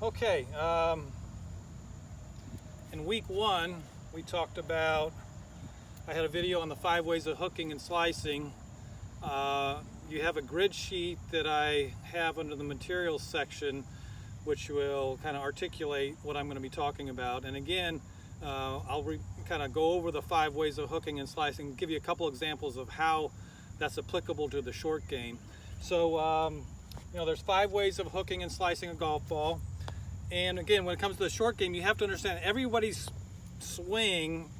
Okay, in week 1 we talked about, I had a video on the 5 ways of hooking and slicing. You have a grid sheet that I have under the materials section, which will kind of articulate what I'm going to be talking about. And again, I'll kind of go over the 5 ways of hooking and slicing, give you a couple examples of how that's applicable to the short game. So, there's 5 ways of hooking and slicing a golf ball. And again, when it comes to the short game, you have to understand everybody's swing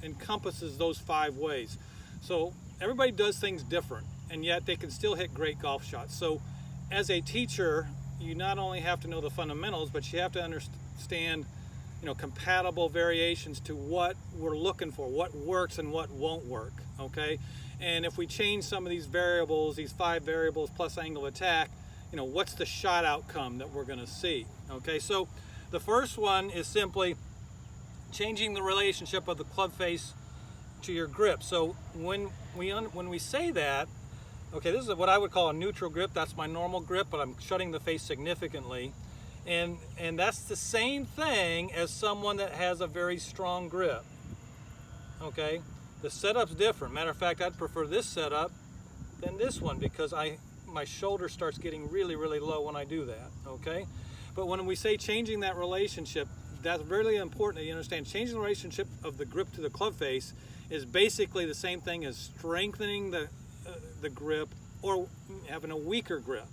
encompasses those 5 ways. So everybody does things different, and yet they can still hit great golf shots. So as a teacher, you not only have to know the fundamentals, but you have to understand, compatible variations to what we're looking for, what works and what won't work, okay? And if we change some of these variables, these 5 variables plus angle of attack, what's the shot outcome that we're going to see, okay? So the first one is simply changing the relationship of the club face to your grip. So when we say that, okay, this is what I would call a neutral grip. That's my normal grip, but I'm shutting the face significantly. And that's the same thing as someone that has a very strong grip, okay? The setup's different. Matter of fact, I'd prefer this setup than this one because my shoulder starts getting really, really low when I do that, okay? But when we say changing that relationship, that's really important that you understand. Changing the relationship of the grip to the club face is basically the same thing as strengthening the grip or having a weaker grip.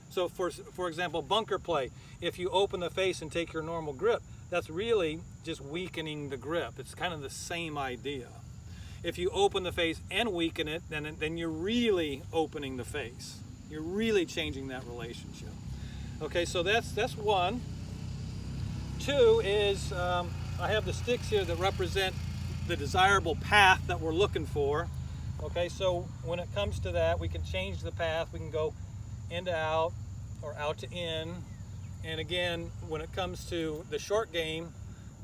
So for example, bunker play, if you open the face and take your normal grip, that's really just weakening the grip. It's kind of the same idea. If you open the face and weaken it, then you're really opening the face. You're really changing that relationship. Okay, so that's one. 2 is I have the sticks here that represent the desirable path that we're looking for. Okay, so when it comes to that, we can change the path. We can go in to out or out to in. And again, when it comes to the short game,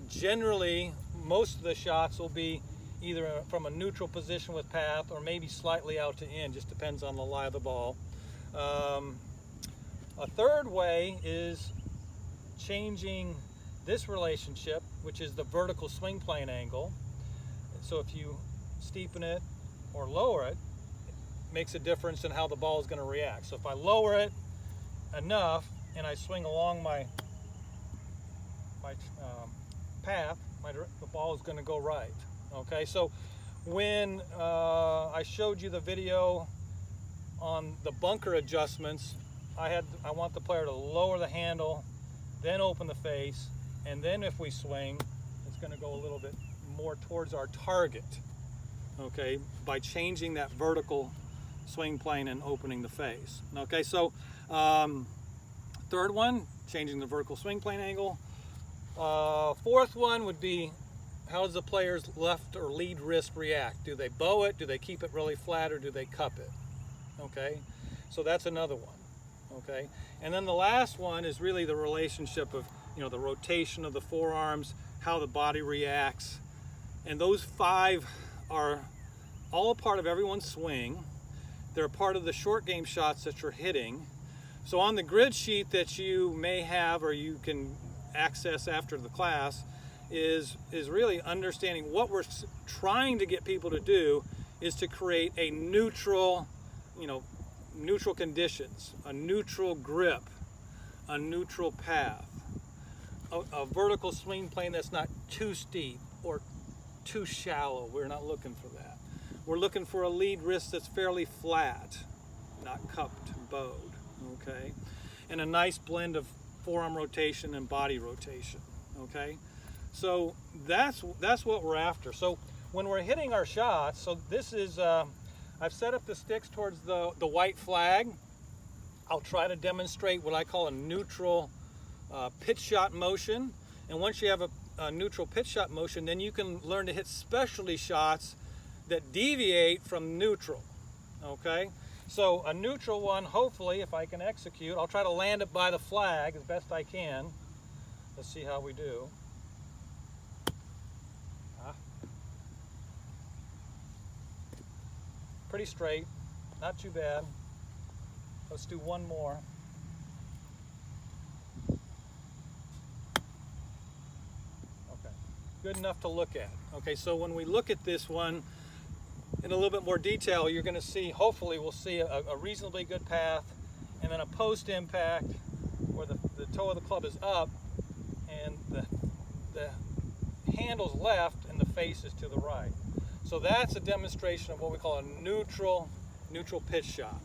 generally most of the shots will be either from a neutral position with path or maybe slightly out to in, just depends on the lie of the ball. A third way is changing this relationship, which is the vertical swing plane angle. So if you steepen it or lower it, it makes a difference in how the ball is going to react. So if I lower it enough and I swing along my path, the ball is going to go right. Okay, so when I showed you the video on the bunker adjustments, I want the player to lower the handle, then open the face, and then if we swing, it's going to go a little bit more towards our target, okay, by changing that vertical swing plane and opening the face. Okay, so third one, changing the vertical swing plane angle. Fourth one would be, how does the player's left or lead wrist react? Do they bow it? Do they keep it really flat, or do they cup it? Okay, so that's another one. Okay, and then the last one is really the relationship of the rotation of the forearms, how the body reacts, and those 5 are all a part of everyone's swing. They're a part of the short game shots that you're hitting. So on the grid sheet that you may have or you can access after the class is really understanding what we're trying to get people to do is to create a neutral, neutral conditions, a neutral grip, a neutral path, a vertical swing plane that's not too steep or too shallow. We're not looking for that. We're looking for a lead wrist that's fairly flat, not cupped, bowed, okay? And a nice blend of forearm rotation and body rotation, okay? So that's what we're after. So when we're hitting our shots, so this is, I've set up the sticks towards the white flag. I'll try to demonstrate what I call a neutral pitch shot motion. And once you have a neutral pitch shot motion, then you can learn to hit specialty shots that deviate from neutral, okay? So a neutral one, hopefully, if I can execute, I'll try to land it by the flag as best I can. Let's see how we do. Pretty straight, not too bad. Let's do one more. good enough to look at. Okay, so when we look at this one in a little bit more detail, you're going to see, hopefully we'll see a reasonably good path, and then a post impact where the toe of the club is up and the handle's left and the face is to the right. So that's a demonstration of what we call a neutral pitch shot.